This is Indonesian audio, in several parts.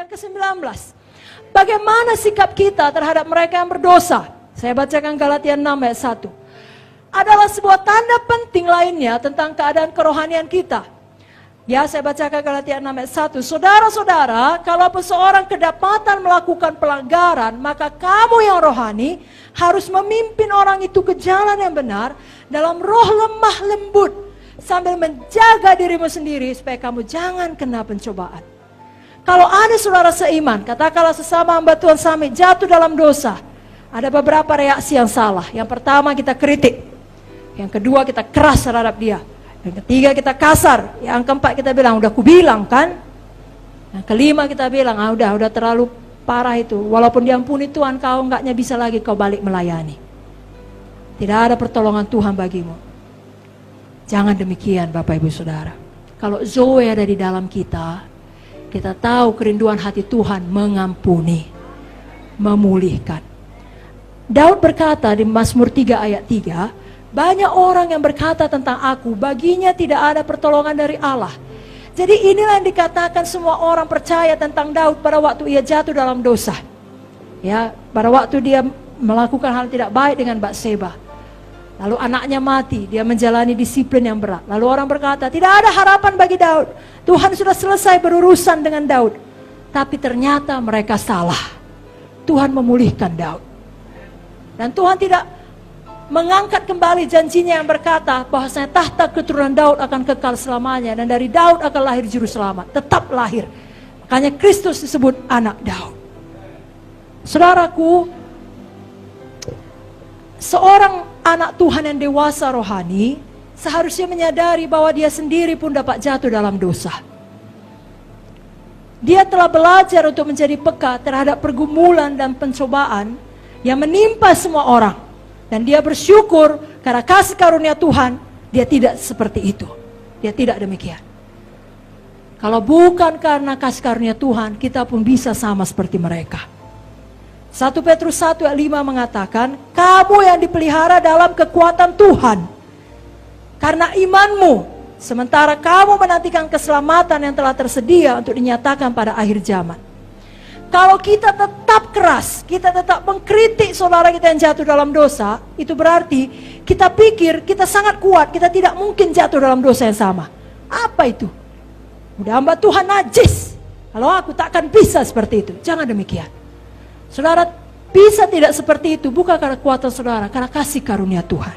Yang ke-19, bagaimana sikap kita terhadap mereka yang berdosa? Saya bacakan Galatia 6 ayat 1. Adalah sebuah tanda penting lainnya tentang keadaan kerohanian kita. Ya, saya bacakan Galatia 6 ayat 1. Saudara-saudara, kalau seseorang kedapatan melakukan pelanggaran, maka kamu yang rohani harus memimpin orang itu ke jalan yang benar dalam roh lemah lembut, sambil menjaga dirimu sendiri supaya kamu jangan kena pencobaan. Kalau ada saudara seiman, katakanlah sesama hamba Tuhan Sami jatuh dalam dosa, ada beberapa reaksi yang salah. Yang pertama, kita kritik. Yang kedua, kita keras terhadap dia. Yang ketiga, kita kasar. Yang keempat, kita bilang, udah kubilang kan. Yang kelima, kita bilang, udah terlalu parah itu. Walaupun diampuni Tuhan, kau enggaknya bisa lagi kau balik melayani. Tidak ada pertolongan Tuhan bagimu. Jangan demikian Bapak Ibu Saudara. Kalau Zoe ada di dalam kita tahu kerinduan hati Tuhan mengampuni, memulihkan. Daud berkata di Mazmur 3 ayat 3, banyak orang yang berkata tentang aku, baginya tidak ada pertolongan dari Allah. Jadi inilah yang dikatakan semua orang percaya tentang Daud pada waktu ia jatuh dalam dosa. Ya, pada waktu dia melakukan hal tidak baik dengan Batseba. Lalu anaknya mati, dia menjalani disiplin yang berat. Lalu orang berkata, tidak ada harapan bagi Daud. Tuhan sudah selesai berurusan dengan Daud. Tapi ternyata mereka salah. Tuhan memulihkan Daud. Dan Tuhan tidak mengangkat kembali janjinya yang berkata bahwasanya tahta keturunan Daud akan kekal selamanya. Dan dari Daud akan lahir juru selamat. Tetap lahir. Makanya Kristus disebut anak Daud. Saudaraku, seorang anak Tuhan yang dewasa rohani seharusnya menyadari bahwa dia sendiri pun dapat jatuh dalam dosa. Dia telah belajar untuk menjadi peka terhadap pergumulan dan pencobaan yang menimpa semua orang. Dan dia bersyukur karena kasih karunia Tuhan, dia tidak seperti itu. Dia tidak demikian. Kalau bukan karena kasih karunia Tuhan, kita pun bisa sama seperti mereka. 1 Petrus 1 ayat 5 mengatakan, kamu yang dipelihara dalam kekuatan Tuhan karena imanmu, sementara kamu menantikan keselamatan yang telah tersedia untuk dinyatakan pada akhir zaman. Kalau kita tetap keras, kita tetap mengkritik saudara kita yang jatuh dalam dosa, itu berarti kita pikir kita sangat kuat, kita tidak mungkin jatuh dalam dosa yang sama. Apa itu? Udah hamba Tuhan najis, kalau aku takkan bisa seperti itu. Jangan demikian. Saudara bisa tidak seperti itu bukan karena kekuatan saudara, karena kasih karunia Tuhan.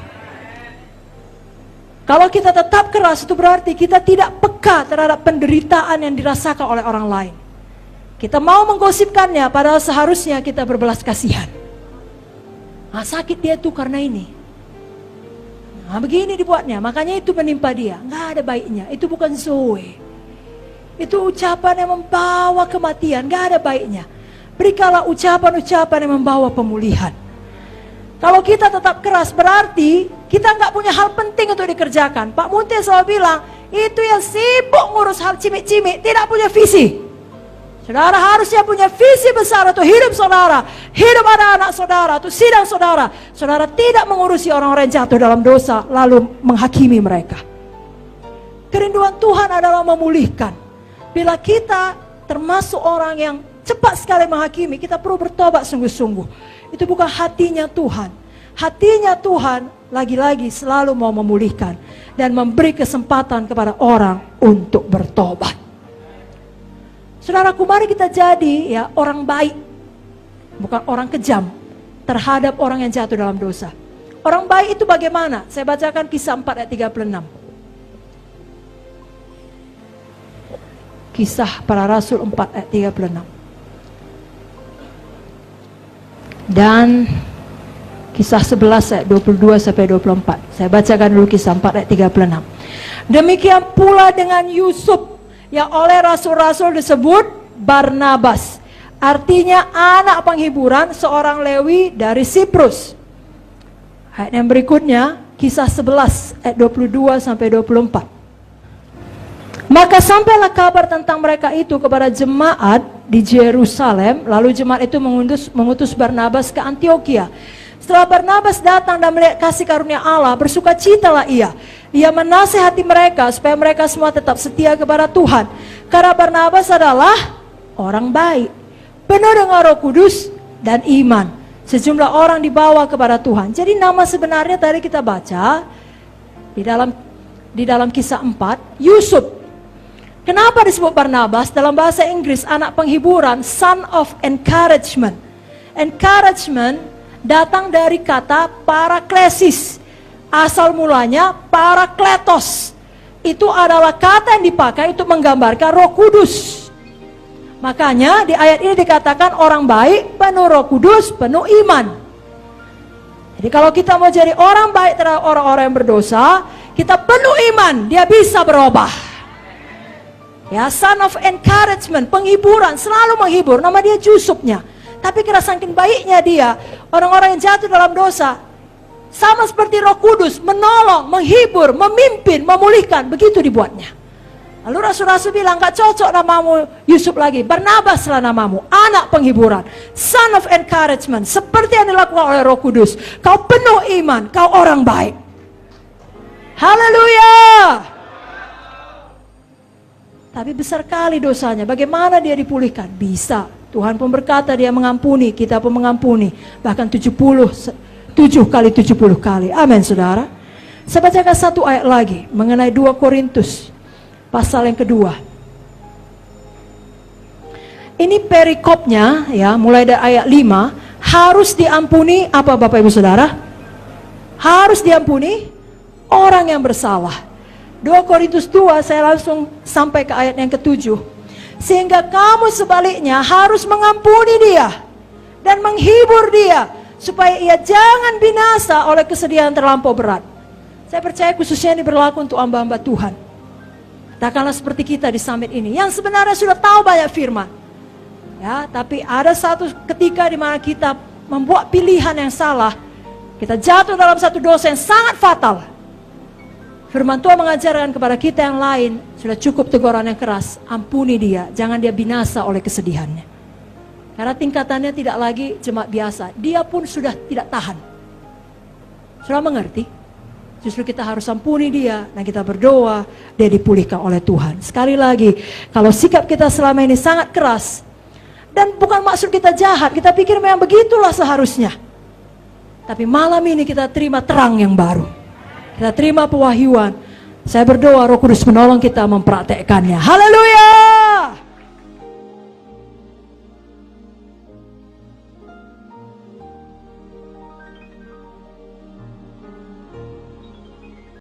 Kalau kita tetap keras, itu berarti kita tidak peka terhadap penderitaan yang dirasakan oleh orang lain. Kita mau menggosipkannya, padahal seharusnya kita berbelas kasihan. Sakit dia tuh karena ini. Begini dibuatnya, makanya itu menimpa dia. Nggak ada baiknya, itu bukan Zoe. Itu ucapan yang membawa kematian, nggak ada baiknya. Berikanlah ucapan-ucapan yang membawa pemulihan. Kalau kita tetap keras, berarti kita nggak punya hal penting untuk dikerjakan. Pak Munti selalu bilang, itu yang sibuk ngurus hal cimik-cimik, tidak punya visi. Saudara harusnya punya visi besar untuk hidup saudara, hidup anak-anak saudara, untuk sidang saudara. Saudara tidak mengurusi orang-orang yang jatuh dalam dosa, lalu menghakimi mereka. Kerinduan Tuhan adalah memulihkan. Bila kita termasuk orang yang cepat sekali menghakimi, kita perlu bertobat sungguh-sungguh. Itu bukan hatinya Tuhan. Hatinya Tuhan lagi-lagi selalu mau memulihkan dan memberi kesempatan kepada orang untuk bertobat. Saudaraku, mari kita jadi orang baik, bukan orang kejam terhadap orang yang jatuh dalam dosa. Orang baik itu bagaimana? Saya bacakan Kisah 4 ayat 36. Kisah Para Rasul 4 ayat 36. Dan Kisah 11 ayat 22 sampai 24. Saya bacakan dulu Kisah 4 ayat 36. Demikian pula dengan Yusuf yang oleh rasul-rasul disebut Barnabas. Artinya anak penghiburan, seorang Lewi dari Siprus. Ayat yang berikutnya Kisah 11 ayat 22 sampai 24. Maka sampailah kabar tentang mereka itu kepada jemaat di Yerusalem. Lalu jemaat itu mengutus Barnabas ke Antioquia. Setelah Barnabas datang dan melihat kasih karunia Allah, bersukacitalah ia. Ia menasihati mereka supaya mereka semua tetap setia kepada Tuhan. Karena Barnabas adalah orang baik, penuh dengan Roh Kudus dan iman. Sejumlah orang dibawa kepada Tuhan. Jadi nama sebenarnya tadi kita baca di dalam kisah 4, Yusuf. Kenapa disebut Barnabas? Dalam bahasa Inggris, anak penghiburan, son of encouragement. Encouragement datang dari kata paraklesis. Asal mulanya parakletos. Itu adalah kata yang dipakai untuk menggambarkan Roh Kudus. Makanya di ayat ini dikatakan orang baik, penuh Roh Kudus, penuh iman. Jadi kalau kita mau jadi orang baik terhadap orang-orang yang berdosa, kita penuh iman, dia bisa berubah. Ya, son of encouragement, penghiburan, selalu menghibur, nama dia Yusufnya. Tapi kira saking baiknya dia, orang-orang yang jatuh dalam dosa, sama seperti Roh Kudus, menolong, menghibur, memimpin, memulihkan, begitu dibuatnya. Lalu rasul-rasul bilang, gak cocok namamu Yusuf lagi, Barnabas lah namamu, anak penghiburan, son of encouragement, seperti yang dilakukan oleh Roh Kudus. Kau penuh iman, kau orang baik. Haleluya. Tapi besar kali dosanya, bagaimana dia dipulihkan? Bisa, Tuhan pun berkata dia mengampuni, kita pun mengampuni, bahkan 7 kali 70 kali. Amin saudara. Saya bacakan satu ayat lagi mengenai 2 Korintus pasal yang kedua. Ini perikopnya ya, mulai dari ayat 5. Harus diampuni apa Bapak Ibu Saudara? Harus diampuni orang yang bersalah. 2 Korintus 2, saya langsung sampai ke ayat yang ke-7. Sehingga kamu sebaliknya harus mengampuni dia dan menghibur dia, supaya ia jangan binasa oleh kesedihan terlampau berat. Saya percaya khususnya ini berlaku untuk hamba-hamba Tuhan. Katakanlah seperti kita di summit ini, yang sebenarnya sudah tahu banyak firman. Ya, tapi ada satu ketika di mana kita membuat pilihan yang salah, kita jatuh dalam satu dosa yang sangat fatal. Firman Tuhan mengajarkan kepada kita yang lain, sudah cukup teguran yang keras, ampuni dia, jangan dia binasa oleh kesedihannya. Karena tingkatannya tidak lagi jemaat biasa, dia pun sudah tidak tahan. Sudah mengerti? Justru kita harus ampuni dia dan kita berdoa, dia dipulihkan oleh Tuhan. Sekali lagi, kalau sikap kita selama ini sangat keras, dan bukan maksud kita jahat, kita pikir memang begitulah seharusnya. Tapi malam ini kita terima terang yang baru. Kita terima pewahyuan. Saya berdoa Roh Kudus menolong kita mempraktekkannya. Haleluya!